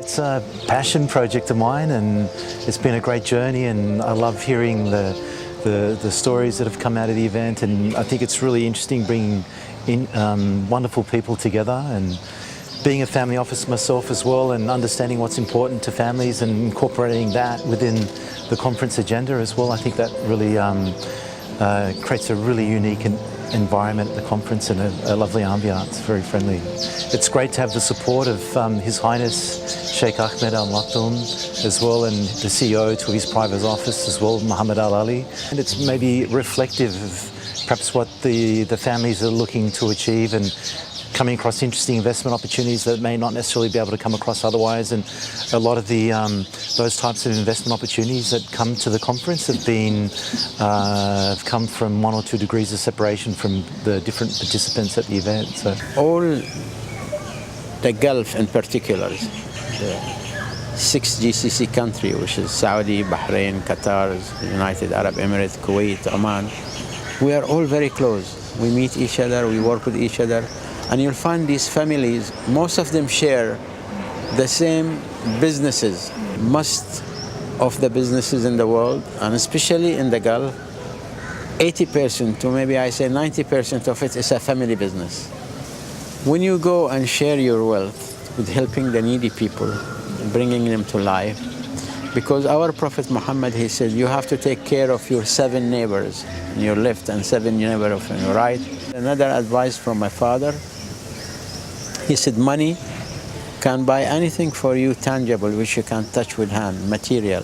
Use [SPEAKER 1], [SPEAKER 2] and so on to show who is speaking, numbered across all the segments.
[SPEAKER 1] it's a passion project of mine, and it's been a great journey, and I love hearing the stories that have come out of the event, and I think it's really interesting bringing in wonderful people together, and being a family office myself as well, and understanding what's important to families and incorporating that within the conference agenda as well. I think that really creates a really unique environment at the conference, and a lovely ambiance, very friendly. It's great to have the support of His Highness Sheikh Ahmed Al Maktoum as well, and the CEO to his private office as well, Muhammad Al Ali. And it's maybe reflective of perhaps what the families are looking to achieve, and coming across interesting investment opportunities that may not necessarily be able to come across otherwise. And a lot of the those types of investment opportunities that come to the conference have come from 1 or 2 degrees of separation from the different participants at the event. So
[SPEAKER 2] all the Gulf in particular, the 6 GCC countries, which is Saudi, Bahrain, Qatar, United Arab Emirates, Kuwait, Oman, we are all very close. We meet each other, we work with each other. And you'll find these families, most of them share the same businesses. Most of the businesses in the world, and especially in the Gulf, 80% to maybe I say 90% of it is a family business. When you go and share your wealth with helping the needy people, bringing them to life, because our Prophet Muhammad, he said, you have to take care of your 7 neighbors on your left and 7 neighbors on your right. Another advice from my father, he said, money can buy anything for you tangible, which you can touch with hand, material.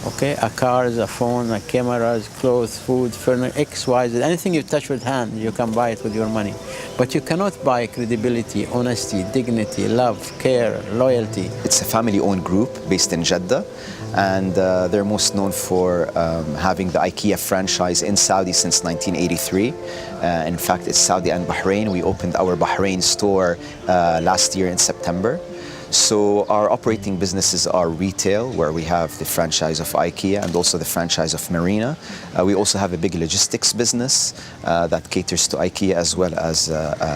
[SPEAKER 2] Okay, a car, a phone, a cameras, clothes, food, furniture, X, Y, Z, anything you touch with hand, you can buy it with your money. But you cannot buy credibility, honesty, dignity, love, care, loyalty.
[SPEAKER 3] It's a family-owned group based in Jeddah, and they're most known for having the IKEA franchise in Saudi since 1983. In fact, it's Saudi and Bahrain. We opened our Bahrain store last year in September. So our operating businesses are retail, where we have the franchise of IKEA and also the franchise of Marina. We also have a big logistics business that caters to IKEA as well as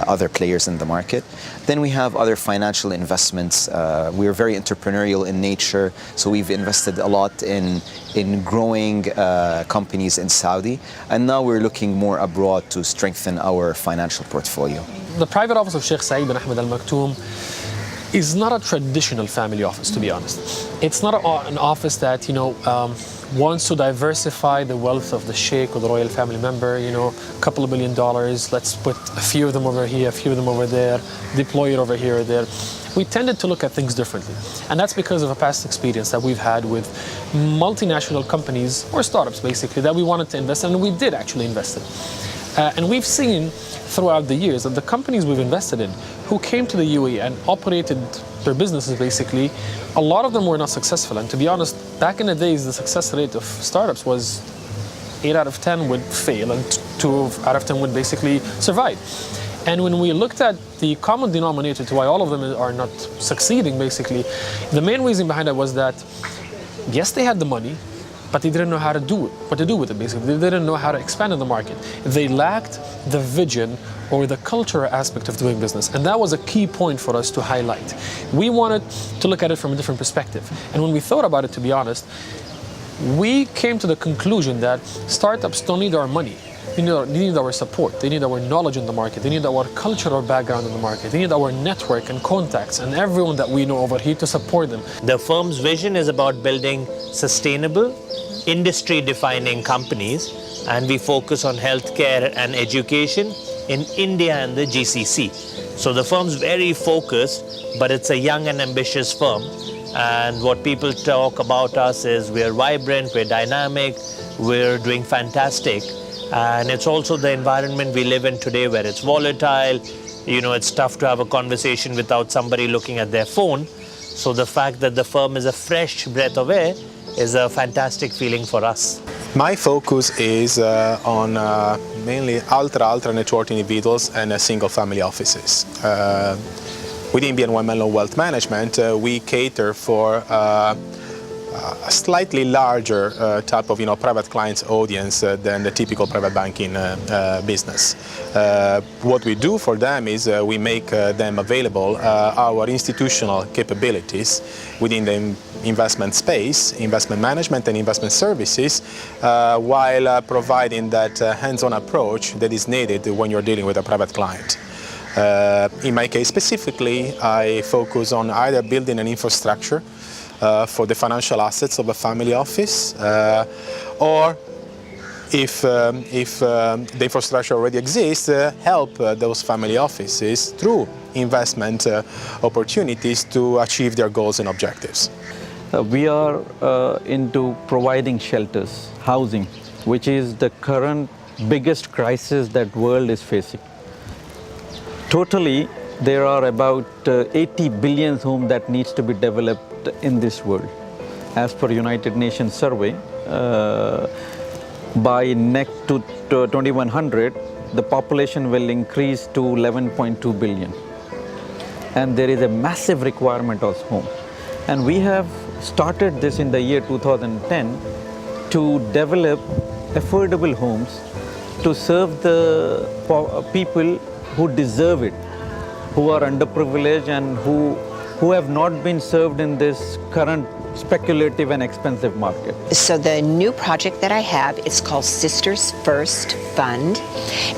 [SPEAKER 3] other players in the market. Then we have other financial investments. We're very entrepreneurial in nature, so we've invested a lot in growing companies in Saudi, and now we're looking more abroad to strengthen our financial portfolio.
[SPEAKER 4] The private office of Sheikh Saeed bin Ahmed Al Maktoum is not a traditional family office, to be honest. It's not an office that, wants to diversify the wealth of the sheikh or the royal family member, a couple of $1 billion, let's put a few of them over here, a few of them over there, deploy it over here or there. We tended to look at things differently. And that's because of a past experience that we've had with multinational companies, or startups basically, that we wanted to invest in, and we did actually invest in. And we've seen throughout the years that the companies we've invested in who came to the UAE and operated their businesses basically, a lot of them were not successful. And to be honest, back in the days, the success rate of startups was 8 out of 10 would fail and 2 out of 10 would basically survive. And when we looked at the common denominator to why all of them are not succeeding basically, the main reason behind it was that, yes, they had the money, but they didn't know how to do it, what to do with it basically. They didn't know how to expand in the market. They lacked the vision or the cultural aspect of doing business. And that was a key point for us to highlight. We wanted to look at it from a different perspective. And when we thought about it, to be honest, we came to the conclusion that startups don't need our money. They need our support. They need our knowledge in the market. They need our cultural background in the market. They need our network and contacts and everyone that we know over here to support them.
[SPEAKER 5] The firm's vision is about building sustainable, industry-defining companies, and we focus on healthcare and education in India and the GCC. So the firm's very focused, but it's a young and ambitious firm. And what people talk about us is we're vibrant, we're dynamic, we're doing fantastic. And it's also the environment we live in today where it's volatile. It's tough to have a conversation without somebody looking at their phone. So the fact that the firm is a fresh breath of air is a fantastic feeling for us.
[SPEAKER 6] My focus is on mainly ultra net worth individuals and single family offices. Within BNY Mellon Wealth Management, we cater for a slightly larger type of private clients audience than the typical private banking business. What we do for them is we make them available our institutional capabilities within the investment space, investment management and investment services, while providing that hands-on approach that is needed when you're dealing with a private client. In my case specifically, I focus on either building an infrastructure for the financial assets of a family office, or if the infrastructure already exists, help those family offices through investment opportunities to achieve their goals and objectives.
[SPEAKER 7] We are into providing shelters, housing, which is the current biggest crisis that world is facing. Totally, there are about 80 billion homes that needs to be developed in this world. As per United Nations survey, by next to 2100, the population will increase to 11.2 billion. And there is a massive requirement of home. And we have started this in the year 2010 to develop affordable homes to serve the people who deserve it, who are underprivileged and who have not been served in this current speculative and expensive market.
[SPEAKER 8] So the new project that I have, it's called Sisters First Fund.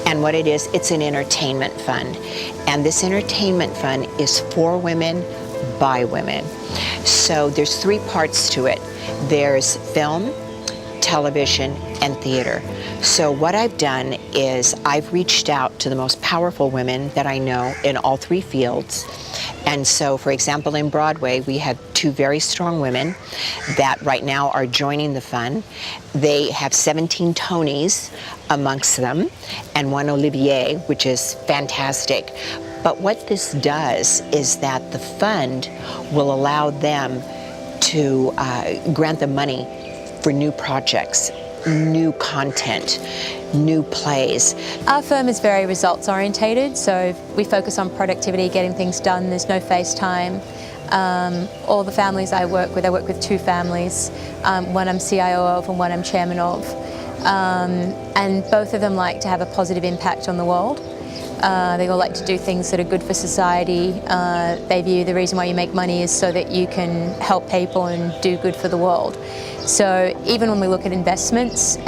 [SPEAKER 8] And what it is, it's an entertainment fund. And this entertainment fund is for women, by women. So there's three parts to it. There's film, television, and theater. So what I've done is I've reached out to the most powerful women that I know in all three fields. And so, for example, in Broadway, we have two very strong women that right now are joining the fund. They have 17 Tonys amongst them and one Olivier, which is fantastic. But what this does is that the fund will allow them to grant them money for new projects, new content, new plays.
[SPEAKER 9] Our firm is very results orientated, so we focus on productivity, getting things done. There's no FaceTime. All the families I work with two families, one I'm CIO of and one I'm chairman of. And both of them like to have a positive impact on the world. They all like to do things that are good for society. They view the reason why you make money is so that you can help people and do good for the world. So even when we look at investments,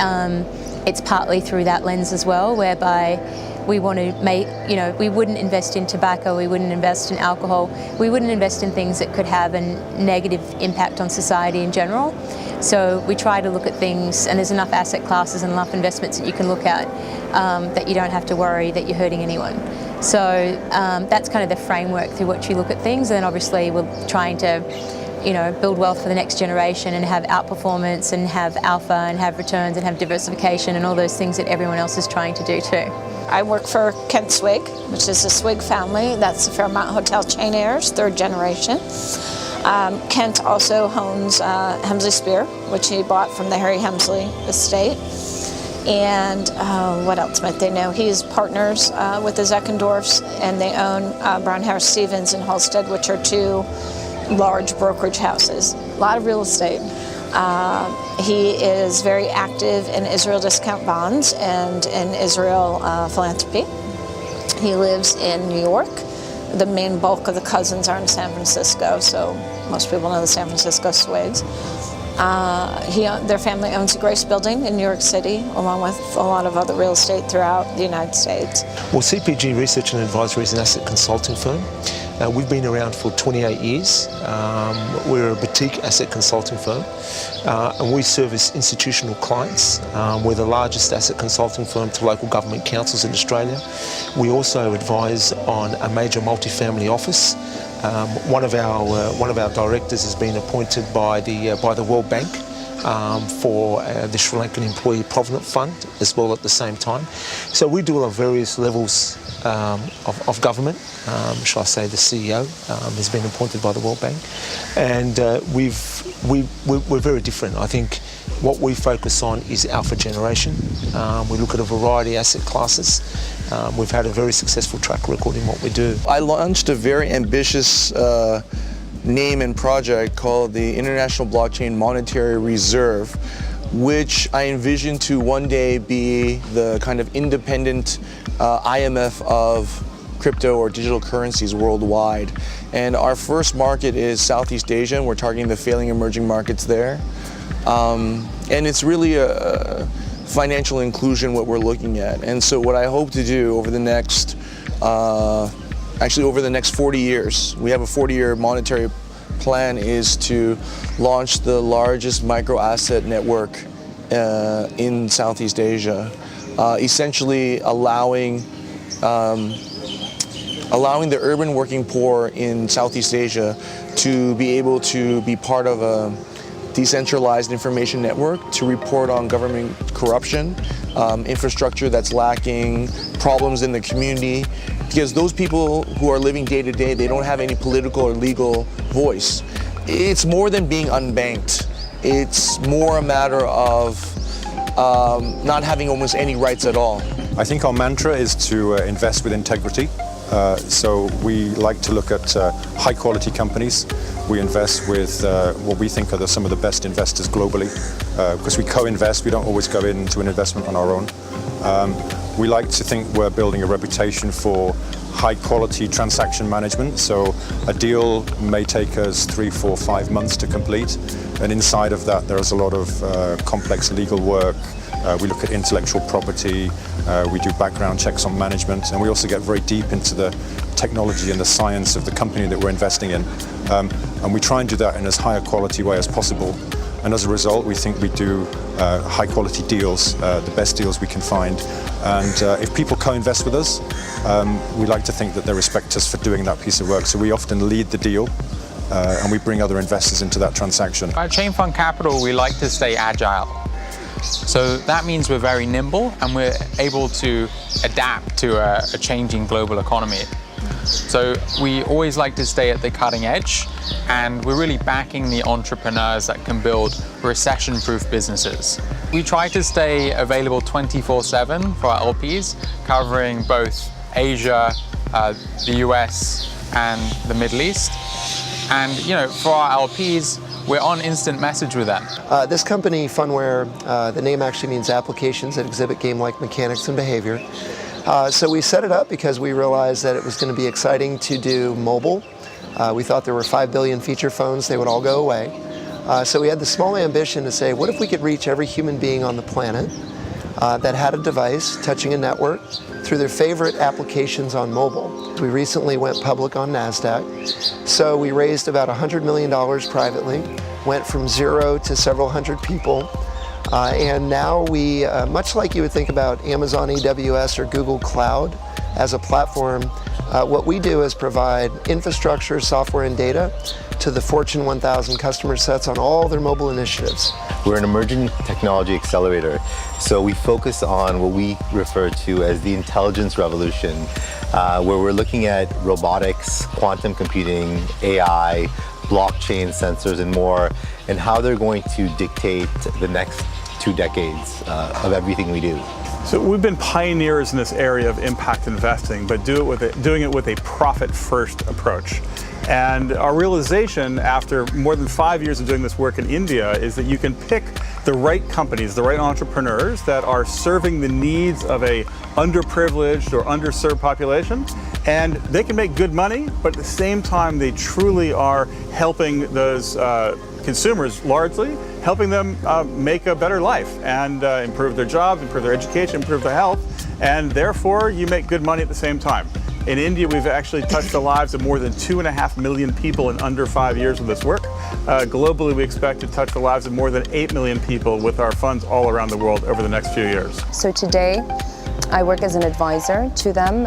[SPEAKER 9] it's partly through that lens as well, whereby we want to make, we wouldn't invest in tobacco, we wouldn't invest in alcohol, we wouldn't invest in things that could have a negative impact on society in general. So we try to look at things, and there's enough asset classes and enough investments that you can look at that you don't have to worry that you're hurting anyone. So that's kind of the framework through which you look at things, and then obviously we're trying to build wealth for the next generation and have outperformance and have alpha and have returns and have diversification and all those things that everyone else is trying to do too.
[SPEAKER 10] I work for Kent Swig, which is the Swig family. That's the Fairmont Hotel chain heirs, third generation. Kent also owns Hemsley Spear, which he bought from the Harry Hemsley estate. And what else might they know? He's partners with the Zeckendorfs, and they own Brown Harris Stevens and Halstead, which are two large brokerage houses. A lot of real estate. He is very active in Israel Discount Bonds and in Israel Philanthropy. He lives in New York. The main bulk of the cousins are in San Francisco, so most people know the San Francisco Swigs. Their family owns the Grace Building in New York City, along with a lot of other real estate throughout the United States.
[SPEAKER 11] Well, CPG Research and Advisory is an asset consulting firm. We've been around for 28 years. We're a boutique asset consulting firm, and we service institutional clients. We're the largest asset consulting firm to local government councils in Australia. We also advise on a major multifamily office. One of our directors has been appointed by the World Bank for the Sri Lankan Employee Provident Fund as well at the same time. So we do it on various levels of government. Shall I say the CEO has been appointed by the World Bank, and we're very different. I think what we focus on is alpha generation. We look at a variety of asset classes. We've had a very successful track record in what we do.
[SPEAKER 12] I launched a very ambitious name and project called the International Blockchain Monetary Reserve, which I envision to one day be the kind of independent IMF of crypto or digital currencies worldwide. And our first market is Southeast Asia, and we're targeting the failing emerging markets there. And it's really a financial inclusion what we're looking at. And so what I hope to do over the next, over the next 40 years, we have a 40-year monetary plan, is to launch the largest micro-asset network in Southeast Asia, essentially allowing the urban working poor in Southeast Asia to be able to be part of a decentralized information network to report on government corruption, infrastructure that's lacking, problems in the community, because those people who are living day to day, they don't have any political or legal voice. It's more than being unbanked. It's more a matter of not having almost any rights at all.
[SPEAKER 13] I think our mantra is to invest with integrity. So we like to look at high quality companies. We invest with what we think are some of the best investors globally, because we co-invest. We don't always go into an investment on our own. We like to think we're building a reputation for high quality transaction management. So a deal may take us 3, 4, 5 months to complete. And inside of that, there's a lot of complex legal work. We look at intellectual property, we do background checks on management, and we also get very deep into the technology and the science of the company that we're investing in. And we try and do that in as high a quality way as possible. And as a result, we think we do high quality deals, the best deals we can find. And if people co-invest with us, we like to think that they respect us for doing that piece of work. So we often lead the deal, and we bring other investors into that transaction.
[SPEAKER 14] At Chain Fund Capital, we like to stay agile. So that means we're very nimble and we're able to adapt to a changing global economy. So we always like to stay at the cutting edge, and we're really backing the entrepreneurs that can build recession-proof businesses. We try to stay available 24/7 for our LPs, covering both Asia, the US, and the Middle East. And for our LPs, we're on instant message with them.
[SPEAKER 15] This company, Phunware, the name actually means applications that exhibit game-like mechanics and behavior. So we set it up because we realized that it was going to be exciting to do mobile. We thought there were 5 billion feature phones, they would all go away. So we had the small ambition to say, what if we could reach every human being on the planet that had a device touching a network through their favorite applications on mobile. We recently went public on NASDAQ. So we raised about $100 million privately, went from 0 to several hundred people. And now we, much like you would think about Amazon AWS or Google Cloud as a platform, what we do is provide infrastructure, software, and data to the Fortune 1000 customer sets on all their mobile initiatives.
[SPEAKER 16] We're an emerging technology accelerator, so we focus on what we refer to as the intelligence revolution, where we're looking at robotics, quantum computing, AI, blockchain, sensors, and more, and how they're going to dictate the next 2 decades of everything we do.
[SPEAKER 17] So we've been pioneers in this area of impact investing, but doing it with a profit-first approach. And our realization after more than 5 years of doing this work in India is that you can pick the right companies, the right entrepreneurs that are serving the needs of a underprivileged or underserved population, and they can make good money, but at the same time they truly are helping those consumers largely, helping them make a better life and improve their jobs, improve their education, improve their health, and therefore you make good money at the same time. In India, we've actually touched the lives of more than 2.5 million people in under 5 years with this work. Globally, we expect to touch the lives of more than 8 million people with our funds all around the world over the next few years.
[SPEAKER 18] So today, I work as an advisor to them,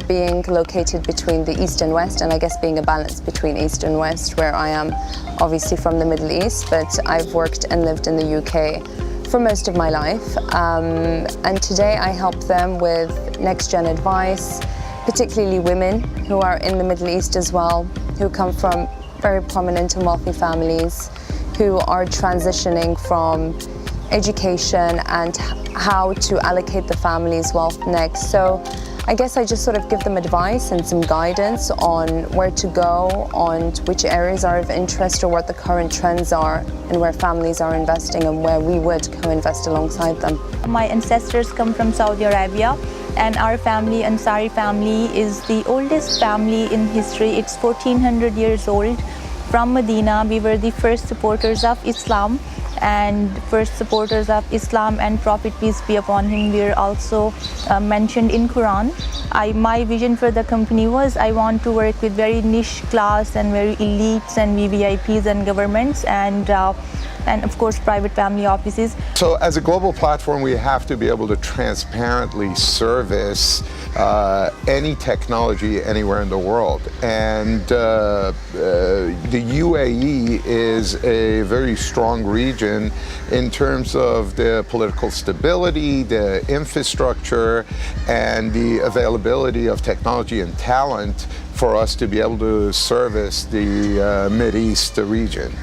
[SPEAKER 18] being located between the East and West, and I guess being a balance between East and West, where I am obviously from the Middle East, but I've worked and lived in the UK for most of my life. And today I help them with next-gen advice, particularly women who are in the Middle East as well, who come from very prominent and wealthy families, who are transitioning from education and how to allocate the family's wealth next. So I guess I just sort of give them advice and some guidance on where to go, on which areas are of interest or what the current trends are and where families are investing and where we would co-invest alongside them.
[SPEAKER 19] My ancestors come from Saudi Arabia, and our family, Ansari family, is the oldest family in history. It's 1400 years old. From Medina, we were the first supporters of Islam and Prophet, peace be upon him, we are also mentioned in Quran. My vision for the company was I want to work with very niche class and very elites and VVIPs and governments and of course private family offices.
[SPEAKER 20] So as a global platform, we have to be able to transparently service any technology anywhere in the world. And the UAE is a very strong region in terms of the political stability, the infrastructure, and the availability of technology and talent for us to be able to service the Mideast region.